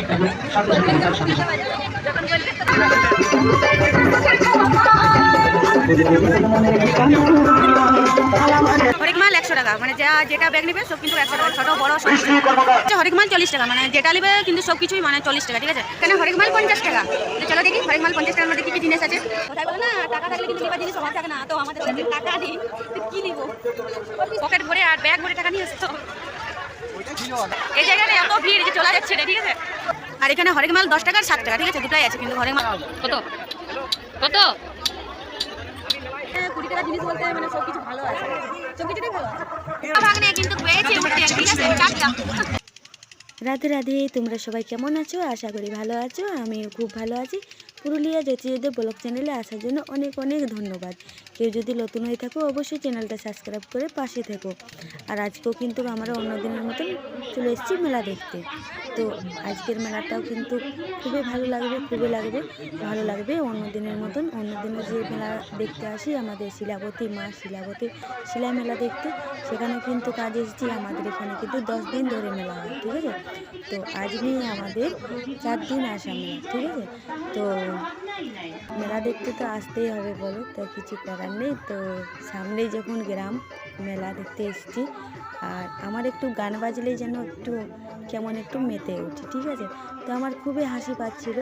হরেক মাল 100 টাকা, মানে যেটা ব্যাগ নেবে সব কিন্তু 100 টাকা, ছোট বড় সব। হরেক মাল 40 টাকা, মানে যেটা নেবে কিন্তু সব কিছুই মানে 40 টাকা, ঠিক আছে। এখানে হরেক মাল 50 টাকা। তো চলো দেখি হরেক মাল 50 টাকার মধ্যে কি কি জিনিস আছে। কোথায় বলো না টাকা থাকলে কিন্তু নেবার জিনিস সবার থাকে না, তো আমাদের কাছে টাকা নেই, তো কি নিব? পকেট ভরে আর ব্যাগ ভরে টাকা নিয়ে আসতো। এই জায়গাটা এত ভিড় যে চলা যাচ্ছে না, ঠিক আছে। আর এখানে হরেক মাল 10 টাকা আর 7 টাকা, ঠিক আছে, দুটাই আছে। কিন্তু হরেক মাল কত কত 20 টাকা জিনিস বলতে মানে সব কিছু ভালো আছে, সব কিছুটাই ভালো আছে। ভাগনে কিন্তু পেয়েছি উঠতে, ঠিক আছে। রাধে রাধে, তোমরা সবাই কেমন আছো? আশা করি ভালো আছো। আমিও খুব ভালো আছি। পুরুলিয়া জ্যোতির্যদের ব্লগ চ্যানেলে আসার জন্য অনেক অনেক ধন্যবাদ। কেউ যদি নতুন হয়ে থাকো অবশ্যই চ্যানেলটা সাবস্ক্রাইব করে পাশে থেকো। আর আজকেও কিন্তু আমরা অন্য দিনের মতন চলে এসেছি মেলা দেখতে। তো আজকের মেলাটাও কিন্তু খুবই ভালো লাগবে, খুবই ভালো লাগবে। অন্য দিনের মতন, অন্য দিনে যে মেলা দেখতে আসি আমাদের শিলাবতী মা শিলাবতী শিলাই মেলা দেখতে, সেখানে কিন্তু কাজ এসেছি। আমাদের এখানে কিন্তু 10 দিন ধরে মেলা হয়, ঠিক আছে। তো আজ নিয়ে আমাদের 4 দিন আসা মেলা, ঠিক আছে। তো মেলা দেখতে তো আসতেই হবে, বলো তো, কিছু করার নেই। তো সামনেই যখন গ্রাম, মেলা দেখতে এসেছি। আর আমার একটু গান বাজলেই যেন একটু কেমন একটু মেতে উঠি, ঠিক আছে। তো আমার খুবই হাসি পাচ্ছিল।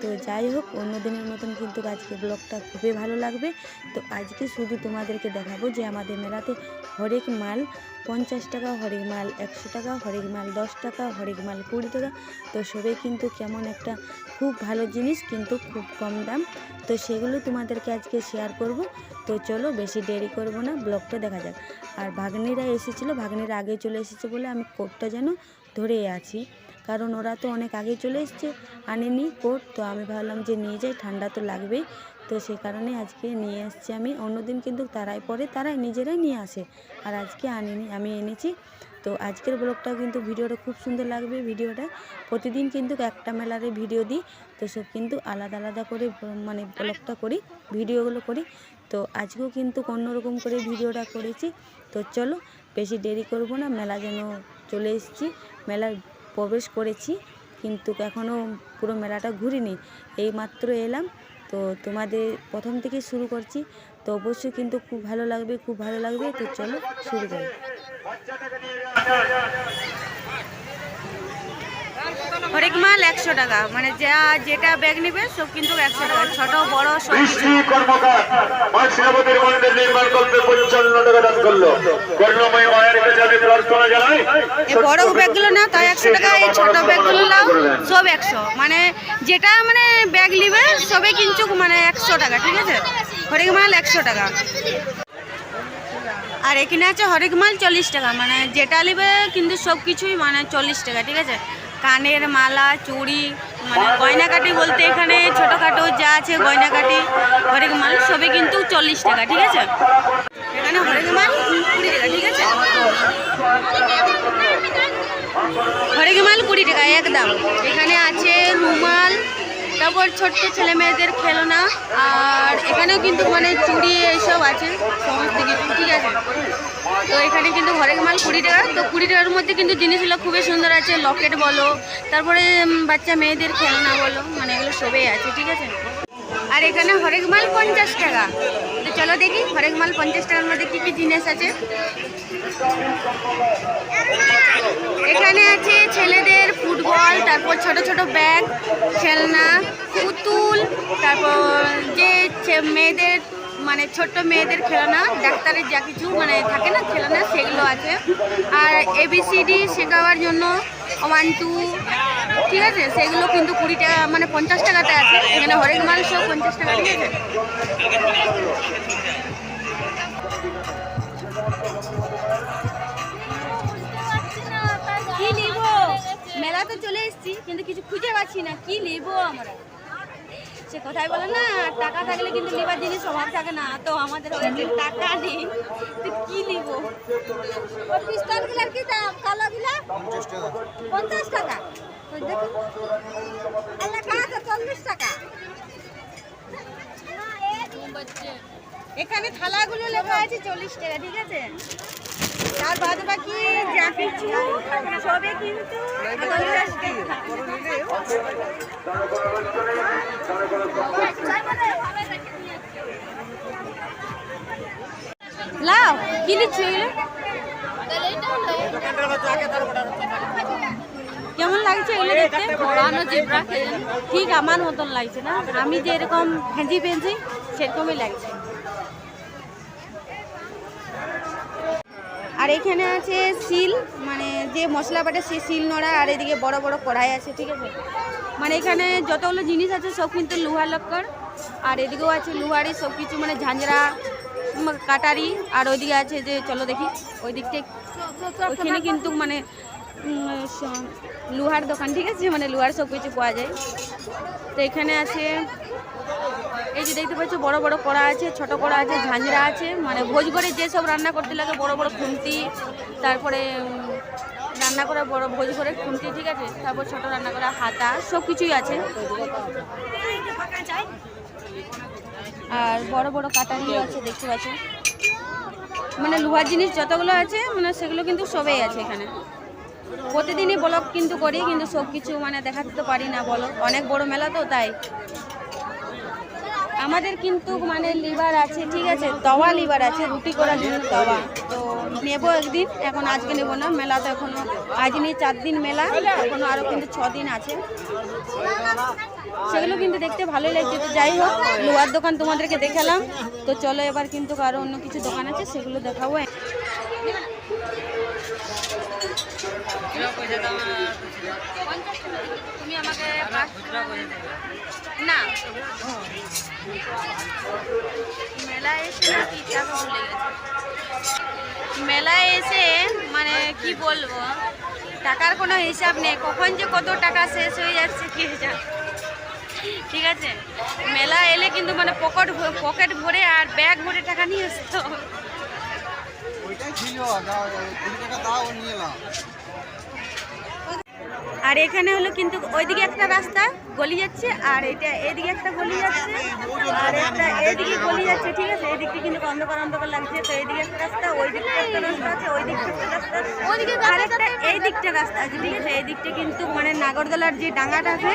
তো যাই হোক, অন্য দিনের মতন কিন্তু আজকে ব্লগটা খুবই ভালো লাগবে। তো আজকে শুধু তোমাদেরকে দেখাবো যে আমাদের মেলাতে হরেক মাল 50 টাকা, হরেক মাল 100 টাকা, হরেক মাল 10 টাকা, হরেক মাল 20 টাকা। তো সবে কিন্তু কেমন একটা খুব ভালো জিনিস, কিন্তু খুব কম দাম। তো সেগুলো তোমাদেরকে আজকে শেয়ার করব। তো চলো বেশি দেরি করব না, ব্লগটা দেখা যাক। আর ভাগ্নিরা এসেছিলো, ভাগ্নিরা আগে চলে এসেছে বলে আমি কোটটা যেন ধরে আছি, কারণ ওরা তো অনেক আগে চলে এসছে, আনেনি কোট। তো আমি ভাবলাম যে নিয়ে যাই, ঠান্ডা তো লাগবেই। তো সে কারণে আজকে নিয়ে এসছি আমি। অন্যদিন কিন্তু তারাই পরে, তারাই নিজেরাই নিয়ে আসে, আর আজকে আনিনি, আমি এনেছি। তো আজকের ব্লগটাও কিন্তু ভিডিওটা খুব সুন্দর লাগবে। ভিডিওটা প্রতিদিন কিন্তু একটা মেলারে ভিডিও দিই, তো সব কিন্তু আলাদা আলাদা করে মানে ব্লগটা করি, ভিডিওগুলো করি। তো আজকেও কিন্তু অন্যরকম করে ভিডিওটা করেছি। তো চলো বেশি দেরি করব না, মেলা যেন চলে এসেছি, মেলায় প্রবেশ করেছি, কিন্তু এখনও পুরো মেলাটা ঘুরিনি, এই মাত্র এলাম। তো তোমাদের প্রথম থেকে শুরু করছি, তো অবশ্যই কিন্তু খুব ভালো লাগবে, খুব ভালো লাগবে। তো চলো শুরু করি। হরেক মাল 100 টাকা, মানে যেটা ব্যাগ নেবে সব কিন্তু 100 টাকা, ছোট বড় সব কিছু। বড় ব্যাগগুলো না তাই 100 টাকা, এই ছোট ব্যাগগুলো নাও সব 100, মানে যেটা মানে ব্যাগ নেবে সবে কিন্তু মানে 100 টাকা, ঠিক আছে। হরেক মাল 100 টাকা। আর এখানে আছে হরেক মাল 40 টাকা, মানে যেটা নেবে কিন্তু সব কিছুই মানে 40 টাকা, ঠিক আছে। কানের মালা, চুড়ি, মানে গয়নাকাটি বলতে এখানে ছোটোখাটো যা আছে গয়নাকাটি, হরেক মাল সবে কিন্তু 40 টাকা, ঠিক আছে। এখানে হরেক মাল 20 টাকা, ঠিক আছে। হরেক মাল 20 টাকা একদম। এখানে আছে রুমাল, তারপর ছোট্ট ছেলে মেয়েদের খেলনা, আর এখানেও কিন্তু মানে চুড়ি এইসব আছে সমস্ত কিছু, ঠিক আছে। তো এখানে কিন্তু হরেক মাল 20 টাকা। তো 20 টাকার মধ্যে কিন্তু জিনিসগুলো খুবই সুন্দর আছে, লকেট বলো, তারপরে বাচ্চা মেয়েদের খেলনা বলো, মানে এগুলো সবই আছে, ঠিক আছে। আর এখানে হরেক মাল 50 টাকা। তো চলো দেখি হরেক মাল 50 টাকার মধ্যে কী কী জিনিস আছে। এখানে আছে ছেলেদের ফুটবল, তারপর ছোট ছোট ব্যাগ, খেলনা, পুতুল, তারপর যে মেয়েদের মানে ছোট্ট মেয়েদের খেলনা, ডাক্তারের যা কিছু মানে থাকে না খেলনা, সেগুলো আছে। আর ABCD শেখাবার জন্য 1 2, ঠিক আছে, সেগুলো কিন্তু 20 টাকা, মানে 50 টাকাতে আছে। এখানে হরেক মাল সব 50 টাকা, ঠিক আছে। কি নিব, মেলা তো চলে এসেছি কিন্তু কিছু খুঁজে পাচ্ছি না, কি নিব আমরা। সে কথাই বলে না টাকা থাকলে কিন্তু নেবার জিনিস অভাব থাকে না, তো আমাদের কাছে টাকা নেই, তো কি নিব। পিস্তলগুলোর কি দাম? কালোগুলা 50 টাকা, 40 টাকা। এখানে থালাগুলো লেখা আছে 40 টাকা, ঠিক আছে। তার বাদ বাকি যা কিছু সবে কিন্তু লাও কি লিখছো কেমন লাগছে এগুলো দেখতে? ঠিক আমার মতন লাগছে না, আমি যে এরকম ভেঞ্জি পেয়েছি সেরকমই লাগছে। আর এখানে আছে শিল, মানে যে মশলা বাটে সে শিল নোড়া, আর এদিকে বড় বড় কড়াই আছে, ঠিক আছে। মানে এখানে যতগুলো জিনিস আছে সব কিন্তু লোহার লক্কর, আর এদিকেও আছে লোহারই সব কিছু, মানে ঝাঁঝরা কাটারি। আর ওইদিকে আছে যে চলো দেখি ওই দিকটা, ওইখানে কিন্তু মানে লোহার দোকান, ঠিক আছে, মানে লোহার সব কিছু পাওয়া যায়। তো এখানে আছে এই যে দেখতে পাচ্ছ বড় বড় কড়া আছে, ছোট কড়া আছে, ঝাঁঝরা আছে, মানে ভোজ করে যেসব রান্না করতে লাগে বড় বড় খুন্তি, তারপরে রান্না করা বড় ভোজ করে খুন্তি, ঠিক আছে, তারপর ছোট রান্না করা হাতা, সব কিছুই আছে। আর বড় বড় কাটারিও আছে দেখতে পাচ্ছ, মানে লোহার জিনিস যতগুলো আছে মানে সেগুলো কিন্তু সবই আছে এখানে। প্রতিদিনই ব্লগ কিন্তু করি, কিন্তু সব কিছু মানে দেখাতে তো পারি না, বলো অনেক বড় মেলা তো, তাই। আমাদের কিন্তু মানে লিভার আছে, ঠিক আছে, তাওয়া লিভার আছে রুটি করার জন্য তাওয়া, তো নেবো একদিন, এখন আজকে নেবো না, মেলা তো এখনো আজ নিয়ে 4 দিন মেলা, এখনো আরও কিন্তু 6 দিন আছে, সেগুলো কিন্তু দেখতে ভালোই লাগছে। তো যাই হোক, লোহার দোকান তোমাদেরকে দেখালাম, তো চলো এবার কিন্তু আরও অন্য কিছু দোকান আছে সেগুলো দেখাবো। তুমি আমাকে না মেলায় এসে না কি টাকা ভুলে গেছে, মেলায় এসে মানে কি বলবো, টাকার কোনো হিসাব নেই, কখন যে কত টাকা শেষ হয়ে যাচ্ছে কি হিসাব, ঠিক আছে। মেলা এলে কিন্তু মানে পকেট ভরে আর ব্যাগ ভরে টাকা নিয়ে আসতো। আর এখানে হলো কিন্তু ওইদিকে একটা রাস্তা গলি যাচ্ছে, আর এটা এইদিকে একটা গলি যাচ্ছে, আর একটা এইদিকে গলি যাচ্ছে, ঠিক আছে। এদিকটা কিন্তু অন্ধকার অন্ধকার লাগছে, তো এইদিকে একটা রাস্তা, ওই দিকটা একটা রাস্তা আছে, ওই দিকটা একটা রাস্তা, ওইদিকে আরেকটা এই দিকটা রাস্তা আছে, ঠিক আছে। এই দিকটা কিন্তু মানে নাগরদোলার যে ডাঙাটা আছে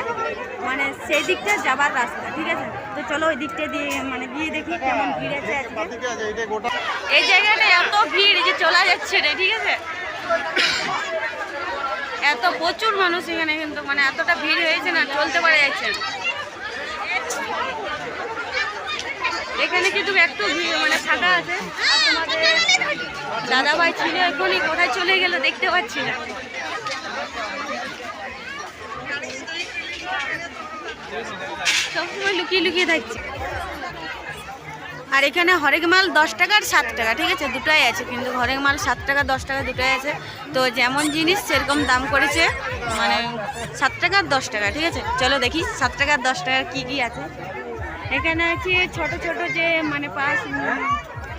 মানে সেই দিকটা যাবার রাস্তা, ঠিক আছে। তো চলো ওই দিকটা দিয়ে মানে গিয়ে দেখি কেমন ভিড় আছে আজকে। এই জায়গাটা এত ভিড় যে চলা যাচ্ছে রে, ঠিক আছে, এত প্রচুর মানুষ এখানে, কিন্তু মানে এতটা ভিড় হয়েছে না, চলতে পারা যাচ্ছে না। এখানে কিন্তু একটু ভিড় মানে ফাঁকা আছে। আর তোমাদের দাদাভাই ছিল এখনই, কোথায় চলে গেল দেখতে পাচ্ছি না। সবসময় লুকিয়ে লুকিয়ে থাকছে। আর এখানে হরেক মাল 10 টাকা আর 7 টাকা, ঠিক আছে, দুটাই আছে, কিন্তু হরেক মাল 7 টাকা 10 টাকা দুটাই আছে। তো যেমন জিনিস সেরকম দাম করেছে, মানে 7 টাকা আর 10 টাকা, ঠিক আছে। চলো দেখি 7 টাকা আর 10 টাকার কী কী আছে। এখানে আছে ছোট ছোট যে মানে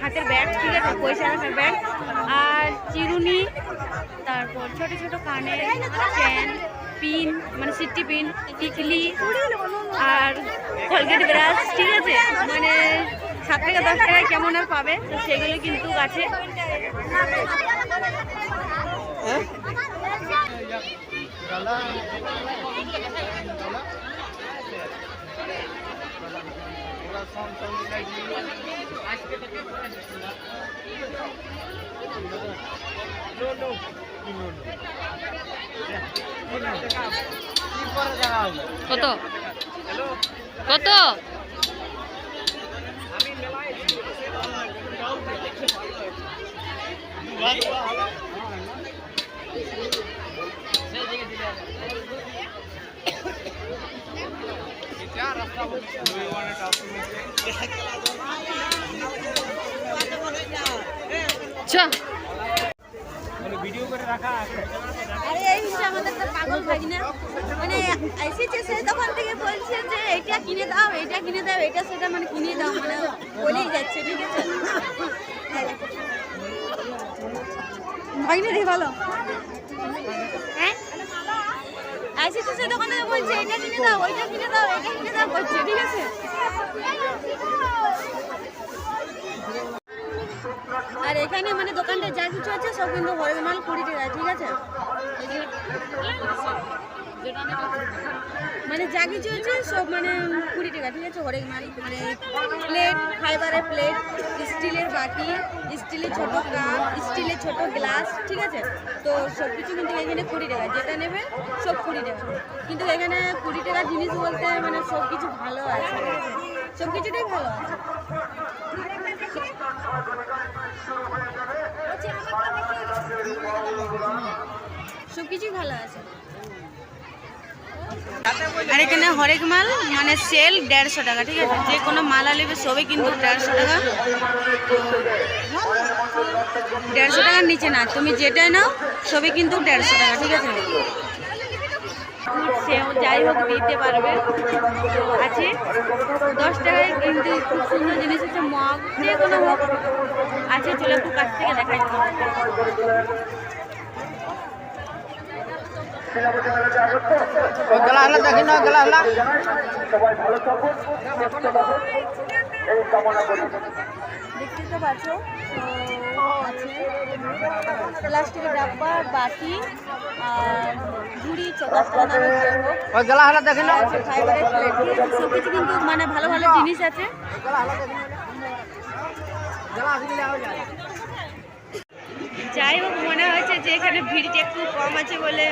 হাতের ব্যাগ, ঠিক আছে, পয়সা রাখার ব্যাগ, আর চিরুনি, তারপর ছোট ছোট কানের চেন, পিন মানে সিটি পিন, টিকলি, আর কলগেট ব্রাশ, ঠিক আছে। মানে 7 টাকা 10 টাকায় কেমন আর পাবে, তো সেগুলো কিন্তু আছে। কত কত ভিডিও করে রাখা আছে। আরে এই হচ্ছে আমাদের একটা পাগল ভাগিনা, মানে এসেছে সেই দোকান থেকে বলছে যে এটা কিনে দাও, এটা কিনে দাও, এটা সেটা মানে কিনে দাও, মানে বলেই যাচ্ছে, ঠিক আছে। ভাগিনা দিয়ে ভালো, হ্যাঁ এসেছে সেই দোকান থেকে বলছে এটা কিনে দাও, ওইটা কিনে দাও, এটা কিনে দাও করছে, ঠিক আছে। আর এখানে মানে দোকানটা যা কিছু আছে সব কিন্তু হরেক মাল 20 টাকা, ঠিক আছে। মানে যা কিছু আছে সব মানে 20 টাকা, ঠিক আছে। হরেক মাল মানে প্লেট, ফাইবারের প্লেট, স্টিলের বাটি, স্টিলের ছোট কাপ, স্টিলের ছোট গ্লাস, ঠিক আছে। তো সব কিছু কিন্তু এখানে 20 টাকা, যেটা নেবে সব 20 টাকা। কিন্তু এখানে 20 টাকার জিনিস বলতে মানে সব কিছু ভালো আছে, ঠিক আছে, সব কিছুটাই ভালো আছে। সব কিছুই ভালো আছে। আর এখানে হরেক মাল মানে সেল 150 টাকা, ঠিক আছে। যে কোনো মাল নেবে সবই কিন্তু 150 টাকা, 150 টাকার নিচে না। তুমি যেটাই নাও সবই কিন্তু 150 টাকা, ঠিক আছে। সেও যাই হোক দিতে পারবে আছে 10 টাকায়, কিন্তু খুব সুন্দর জিনিস আছে। মগ যে কোনো হোক আছে, চলে একটু কাছ থেকে দেখাই। দেখতে তো পাচ্ছ আছে প্লাস্টিকের ডাব্বা, বাটি আর ঝুড়ি, 10 টাকা দামের ফাইবারের প্লেট, সব কিছু কিন্তু মানে ভালো ভালো জিনিস আছে। যাই হোক মনে হয়েছে যে এখানে ভিড়টা একটু কম আছে বলে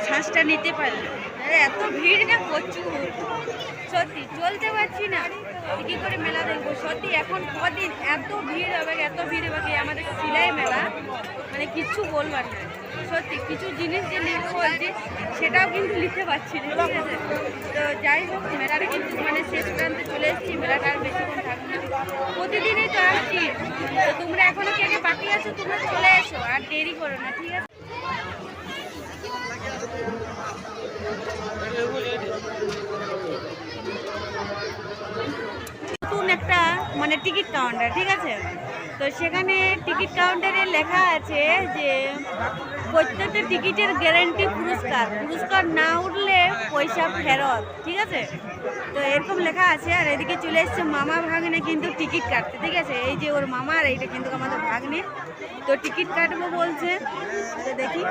শ্বাসটা নিতে পারলো। এত ভিড় না প্রচুর, সত্যি চলতে পারছি না, কী করে মেলা দেখবো। সত্যি এখন কদিন এত ভিড় হবে, এত ভিড় হবে। আমাদের সিলাই মেলা মানে কিচ্ছু বলবার না, সত্যি কিছু জিনিস যে নেব বলছি সেটাও কিন্তু নিতে পারছি না, ঠিক আছে। তো যাই হোক মেলাটা কিন্তু মানে শেষ প্রান্তে চলে এসেছি। মেলাটা আর বেশিক্ষণ থাকবে না, প্রতিদিনই তো আসছি। তো তোমরা এখনো কে কে বাকি আছো তোমরা চলে এসো, আর দেরি করো না, ঠিক আছে। নতুন একটা মানে টিকিট কাউন্টার, ঠিক আছে। তো সেখানে টিকিট কাউন্টারে লেখা আছে যে প্রত্যেকটা টিকিটের গ্যারান্টি পুরস্কার না উঠলে পয়সা ফেরত, ঠিক আছে। তো এরকম লেখা আছে। আর এদিকে চলে এসছে মামা ভাগ্নে কিন্তু টিকিট কাটতে, ঠিক আছে। এই যে ওর মামা, আর এইটা কিন্তু আমাদের ভাগ্নে। তো টিকিট কাটবো বলছে, তো দেখি।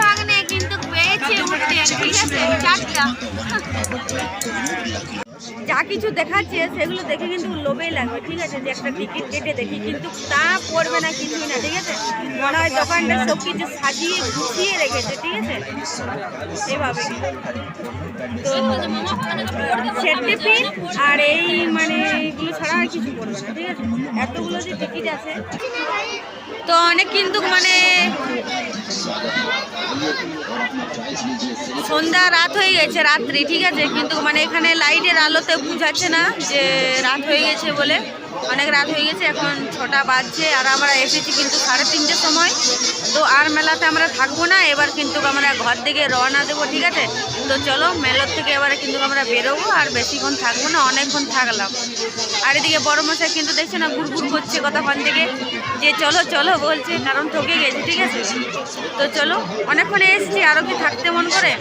ভাগ্নে কিন্তু পেয়েছে উঠতে, ঠিক আছে, 4টা। যা কিছু দেখাচ্ছে সেগুলো দেখে কিন্তু লোভেই লাগবে, ঠিক আছে। যে একটা টিকিট কেটে দেখি, কিন্তু তা পড়বে না, কিছুই না, ঠিক আছে। মনে হয় দোকানটা সব কিছু সাজিয়ে গুছিয়ে রেখেছে, ঠিক আছে, এভাবে। তো সেট টিফিন আর এই মানে এইগুলো ছাড়া আর কিছু পড়বে না, ঠিক আছে। এতগুলো যে টিকিট আছে, তো অনেক কিন্তু মানে সন্ধ্যা রাত হয়ে গেছে, রাত্রি, ঠিক আছে। কিন্তু মানে এখানে লাইটের আলোতে বুঝাচ্ছে না যে রাত হয়ে গেছে বলে, অনেক রাত হয়ে গেছে। এখন 6টা বাজছে, আর আমরা এসেছি কিন্তু 3:30টার সময়। তো আর মেলাতে আমরা থাকবো না, এবার কিন্তু আমরা ঘর থেকে রওনা দেবো, ঠিক আছে। তো চলো মেলার থেকে এবারে কিন্তু আমরা বেরোবো, আর বেশিক্ষণ থাকবো না, অনেকক্ষণ থাকলাম। আর এদিকে বড় মশাই কিন্তু দেখছে না ঘুরঘুর করছে কতক্ষণ থেকে, যে চলো চলো বলছে, কারণ ঠকে গেছে, ঠিক আছে। তো চলো অনেকক্ষণ এসেছি, আরও কি থাকতে মন করে।